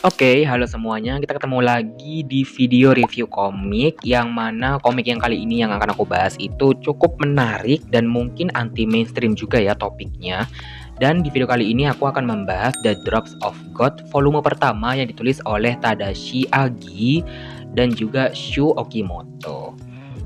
Oke, halo semuanya. Kita ketemu lagi di video review komik yang mana komik yang kali ini yang akan aku bahas itu cukup menarik dan mungkin anti mainstream juga ya topiknya. Dan di video kali ini aku akan membahas The Drops of God volume pertama yang ditulis oleh Tadashi Agi dan juga Shu Okimoto.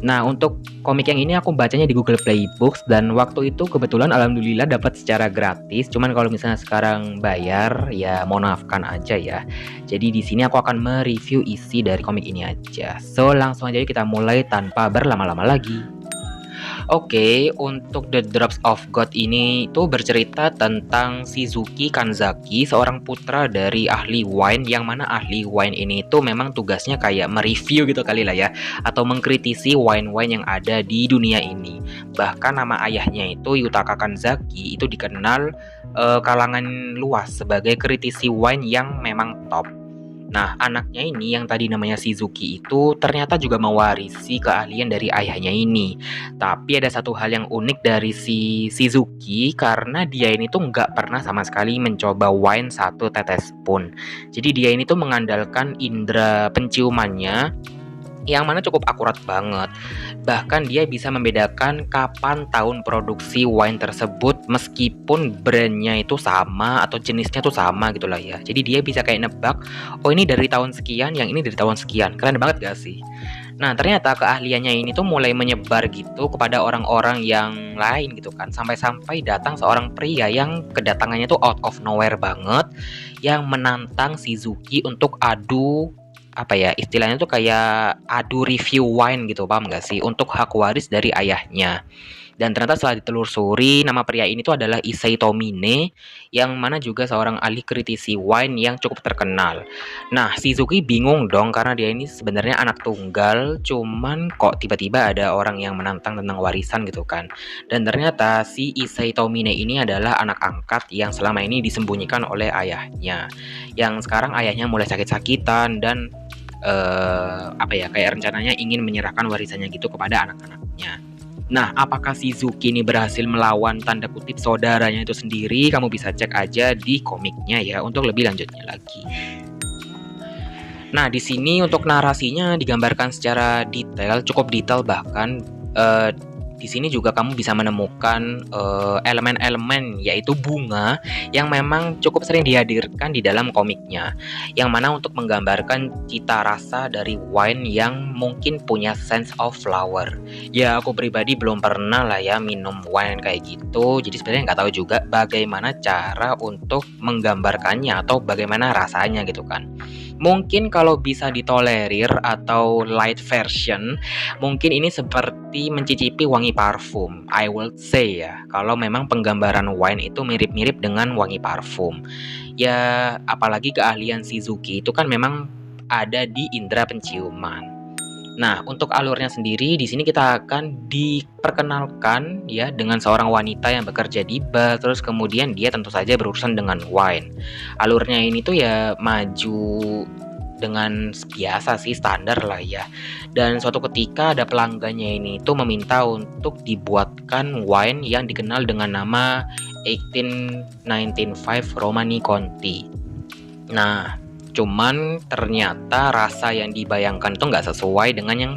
Nah, untuk komik yang ini aku bacanya di Google Play Books dan waktu itu kebetulan alhamdulillah dapat secara gratis. Cuman kalau misalnya sekarang bayar ya mohon maafkan aja ya. Jadi di sini aku akan mereview isi dari komik ini aja. So, langsung aja kita mulai tanpa berlama-lama lagi. Oke, untuk The Drops of God ini itu bercerita tentang Shizuki Kanzaki, seorang putra dari ahli wine, yang mana ahli wine ini itu memang tugasnya kayak mereview gitu kali lah ya, atau mengkritisi wine-wine yang ada di dunia ini. Bahkan nama ayahnya itu Yutaka Kanzaki itu dikenal kalangan luas sebagai kritisi wine yang memang top. Nah, anaknya ini yang tadi namanya Shizuki itu ternyata juga mewarisi keahlian dari ayahnya ini. Tapi ada satu hal yang unik dari si Shizuki karena dia ini tuh nggak pernah sama sekali mencoba wine satu tetes pun. Jadi dia ini tuh mengandalkan indera penciumannya yang mana cukup akurat banget. Bahkan dia bisa membedakan kapan tahun produksi wine tersebut meskipun brandnya itu sama atau jenisnya tuh sama gitu lah ya. Jadi dia bisa kayak nebak, oh ini dari tahun sekian, yang ini dari tahun sekian. Keren banget gak sih? Nah, ternyata keahliannya ini tuh mulai menyebar gitu kepada orang-orang yang lain gitu kan. Sampai-sampai datang seorang pria yang kedatangannya tuh out of nowhere banget, yang menantang Shizuki untuk adu, apa ya, istilahnya tuh kayak adu review wine gitu, paham gak sih, untuk hak waris dari ayahnya. Dan ternyata setelah ditelusuri, nama pria ini tuh adalah Issei Tomine, yang mana juga seorang ahli kritisi wine yang cukup terkenal. Nah, Shizuki bingung dong karena dia ini sebenarnya anak tunggal, cuman kok tiba-tiba ada orang yang menantang tentang warisan gitu kan. Dan ternyata si Issei Tomine ini adalah anak angkat yang selama ini disembunyikan oleh ayahnya. Yang sekarang ayahnya mulai sakit-sakitan dan apa ya, kayak rencananya ingin menyerahkan warisannya gitu kepada anak-anaknya. Nah, apakah Shizuki ini berhasil melawan tanda kutip saudaranya itu sendiri? Kamu bisa cek aja di komiknya ya untuk lebih lanjutnya lagi. Nah, di sini untuk narasinya digambarkan secara detail, cukup detail bahkan. Di sini juga kamu bisa menemukan elemen-elemen yaitu bunga yang memang cukup sering dihadirkan di dalam komiknya. Yang mana untuk menggambarkan cita rasa dari wine yang mungkin punya sense of flower. Ya, aku pribadi belum pernah lah ya minum wine kayak gitu. Jadi sebenarnya nggak tahu juga bagaimana cara untuk menggambarkannya atau bagaimana rasanya gitu kan. Mungkin kalau bisa ditolerir atau light version, mungkin ini seperti mencicipi wangi parfum. I will say ya, kalau memang penggambaran wine itu mirip-mirip dengan wangi parfum. Ya, apalagi keahlian Shizuki itu kan memang ada di indera penciuman. Nah, untuk alurnya sendiri di sini kita akan diperkenalkan ya dengan seorang wanita yang bekerja di bar, terus kemudian dia tentu saja berurusan dengan wine. Alurnya ini tuh ya maju dengan biasa sih, standar lah ya. Dan suatu ketika ada pelanggannya ini tuh meminta untuk dibuatkan wine yang dikenal dengan nama 18195 Romani Conti. Nah, cuman ternyata rasa yang dibayangkan itu nggak sesuai dengan yang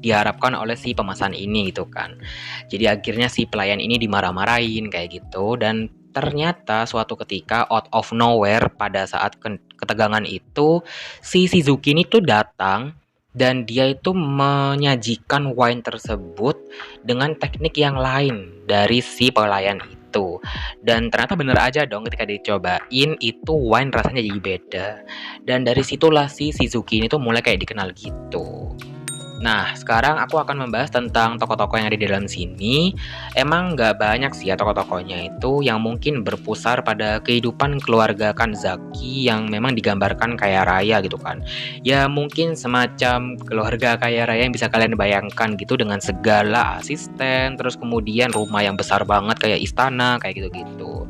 diharapkan oleh si pemesan ini gitu kan. Jadi akhirnya si pelayan ini dimarah-marahin kayak gitu, dan ternyata suatu ketika out of nowhere pada saat ketegangan itu si Shizuki ini tuh datang dan dia itu menyajikan wine tersebut dengan teknik yang lain dari si pelayan itu. Dan ternyata bener aja dong, ketika dicobain itu wine rasanya jadi beda. Dan dari situlah si Shizuki ini tuh mulai kayak dikenal gitu. Nah, sekarang aku akan membahas tentang tokoh-tokoh yang ada di dalam sini. Emang nggak banyak sih ya tokoh-tokohnya itu yang mungkin berpusar pada kehidupan keluarga Kanzaki yang memang digambarkan kaya raya gitu kan. Ya mungkin semacam keluarga kaya raya yang bisa kalian bayangkan gitu, dengan segala asisten, terus kemudian rumah yang besar banget kayak istana, kayak gitu-gitu.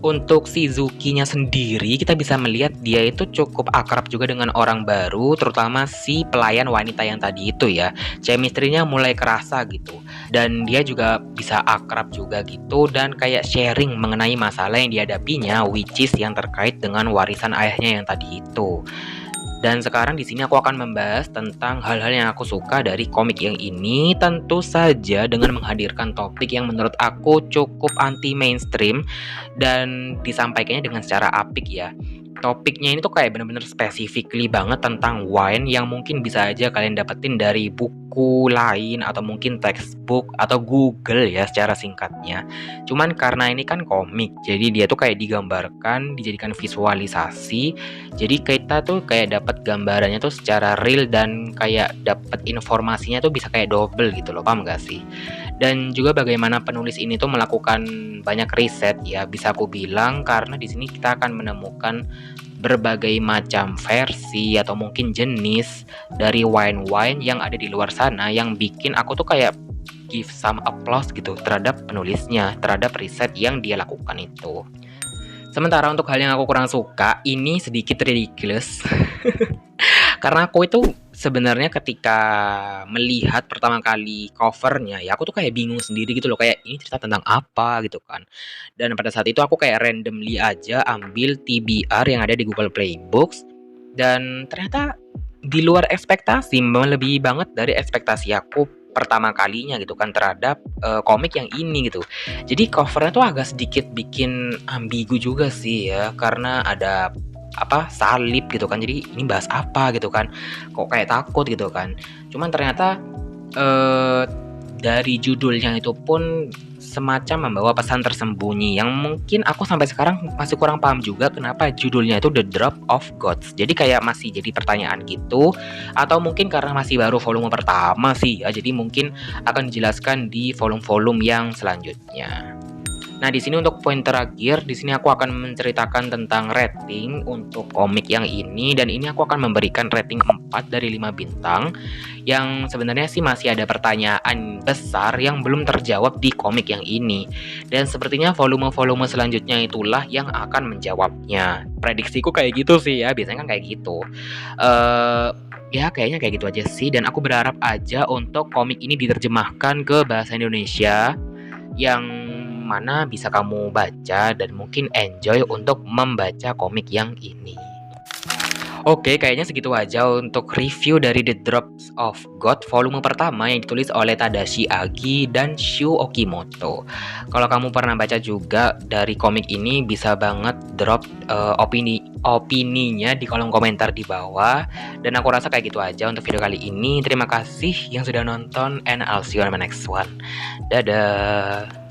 Untuk Shizuki-nya sendiri, kita bisa melihat dia itu cukup akrab juga dengan orang baru, terutama si pelayan wanita yang tadi itu ya. Chemistry-nya mulai kerasa gitu. Dan dia juga bisa akrab juga gitu dan kayak sharing mengenai masalah yang dihadapinya, which is yang terkait dengan warisan ayahnya yang tadi itu. Dan sekarang di sini aku akan membahas tentang hal-hal yang aku suka dari komik yang ini, tentu saja dengan menghadirkan topik yang menurut aku cukup anti mainstream dan disampaikannya dengan secara apik ya. Topiknya ini tuh kayak bener-bener specifically banget tentang wine yang mungkin bisa aja kalian dapetin dari buku lain atau mungkin textbook atau Google ya secara singkatnya. Cuman karena ini kan komik, jadi dia tuh kayak digambarkan, dijadikan visualisasi. Jadi kita tuh kayak dapat gambarannya tuh secara real dan kayak dapat informasinya tuh bisa kayak double gitu loh, paham gak sih? Dan juga bagaimana penulis ini tuh melakukan banyak riset ya, bisa aku bilang karena di sini kita akan menemukan berbagai macam versi atau mungkin jenis dari wine-wine yang ada di luar sana yang bikin aku tuh kayak give some applause gitu terhadap penulisnya, terhadap riset yang dia lakukan itu. Sementara untuk hal yang aku kurang suka, ini sedikit ridiculous. Karena aku itu sebenarnya ketika melihat pertama kali covernya ya aku tuh kayak bingung sendiri gitu loh, kayak ini cerita tentang apa gitu kan. Dan pada saat itu aku kayak randomly aja ambil TBR yang ada di Google Play Books dan ternyata di luar ekspektasi, melebihi banget dari ekspektasi aku pertama kalinya gitu kan terhadap komik yang ini gitu. Jadi covernya tuh agak sedikit bikin ambigu juga sih ya, karena ada salib gitu kan, jadi ini bahas apa gitu kan, kok kayak takut gitu kan. Cuman ternyata dari judulnya itu pun semacam membawa pesan tersembunyi yang mungkin aku sampai sekarang masih kurang paham juga kenapa judulnya itu The Drop of Gods. Jadi kayak masih jadi pertanyaan gitu, atau mungkin karena masih baru volume pertama sih ya, jadi mungkin akan dijelaskan di volume-volume yang selanjutnya. Nah, di sini untuk poin terakhir, di sini aku akan menceritakan tentang rating untuk komik yang ini, dan ini aku akan memberikan rating 4 dari 5 bintang yang sebenarnya sih masih ada pertanyaan besar yang belum terjawab di komik yang ini. Dan sepertinya volume-volume selanjutnya itulah yang akan menjawabnya. Prediksiku kayak gitu sih ya, biasanya kan kayak gitu. Ya kayaknya kayak gitu aja sih, dan aku berharap aja untuk komik ini diterjemahkan ke bahasa Indonesia yang mana bisa kamu baca dan mungkin enjoy untuk membaca komik yang ini. Oke, kayaknya segitu aja untuk review dari The Drops of God volume pertama yang ditulis oleh Tadashi Agi dan Shu Okimoto. Kalau kamu pernah baca juga dari komik ini, bisa banget drop opininya di kolom komentar di bawah. Dan aku rasa kayak gitu aja untuk video kali ini. Terima kasih yang sudah nonton and I'll see you on my next one. Dadah.